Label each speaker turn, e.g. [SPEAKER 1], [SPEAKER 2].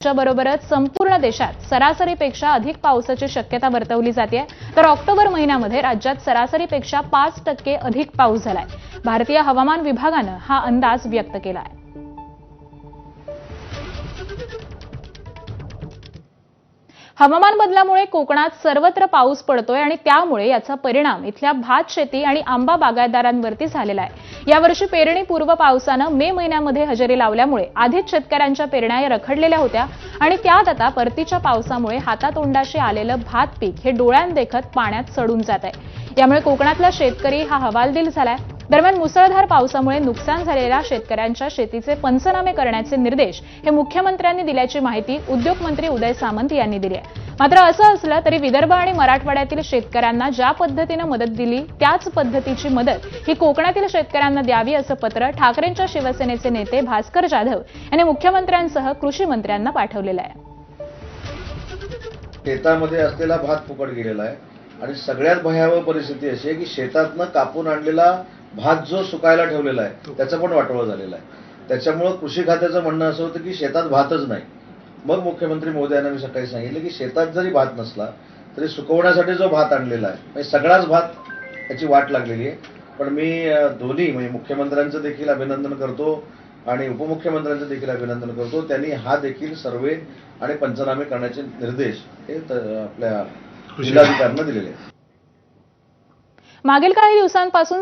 [SPEAKER 1] बरोबरच संपूर्ण देशात सरासरीपेक्षा अधिक पावसाची शक्यता वर्तवली जाते, तर ऑक्टोबर महिन्यामध्ये राज्यात सरासरीपेक्षा 5% अधिक पाऊस झालाय. भारतीय हवामान विभागानं हा अंदाज व्यक्त केला आहे. हवामान बदलामुळे कोकणात सर्वत्र पाऊस पडतोय आणि त्यामुळे याचा परिणाम इथल्या भात शेती आणि आंबा बागायतदारांवरती झालेला आहे. यावर्षी पेरणीपूर्व पावसानं मे महिन्यामध्ये हजेरी लावल्यामुळे आधीच शेतकऱ्यांच्या पेरण्या रखडलेल्या होत्या आणि त्यात आता परतीच्या पावसामुळे हातातोंडाशी आलेलं भात पीक हे डोळ्यांदेखत पाण्यात सडून जात आहे. यामुळे कोकणातला शेतकरी हा हवालदिल झालाय. दरम्यान मुसळधार पावसामुळे नुकसान झालेल्या शेतकऱ्यांच्या शेतीचे पंचनामे करण्याचे निर्देश हे मुख्यमंत्र्यांनी दिल्याची माहिती उद्योगमंत्री उदय सामंत यांनी दिली आहे. मात्र असं असलं तरी विदर्भ आणि मराठवाड्यातील शेतकऱ्यांना ज्या पद्धतीनं मदत दिली त्याच पद्धतीची मदत ही कोकणातील शेतकऱ्यांना द्यावी असं पत्र ठाकरेंच्या शिवसेनेचे नेते भास्कर जाधव यांनी मुख्यमंत्र्यांसह कृषी मंत्र्यांना पाठवलेलं आहे.
[SPEAKER 2] शेतामध्ये असलेला भात फुकट गेलेला आहे आणि सगळ्यात भयावह परिस्थिती अशी आहे की शेतातनं कापून आणलेला भात जो सुकायला ठेवलेला आहे त्याचं पण वाटोळं झालेलं आहे. त्याच्यामुळे कृषी खात्याचं म्हणणं असं होतं की शेतात भातच नाही. मग मुख्यमंत्री महोदयांना मी सकाळी सांगितलं की शेतात जरी भात नसला तरी सुकवण्यासाठी जो भात आणलेला आहे म्हणजे सगळाच भात याची वाट लागलेली आहे. पण मी दोन्ही म्हणजे मुख्यमंत्र्यांचं देखील अभिनंदन करतो आणि उपमुख्यमंत्र्यांचं देखील अभिनंदन करतो. त्यांनी हा देखील सर्वे आणि पंचनामे करण्याचे निर्देश हे आपल्या जिल्हाधिकाऱ्यांना दिलेले आहेत.
[SPEAKER 1] मागील काही दिवसांपासून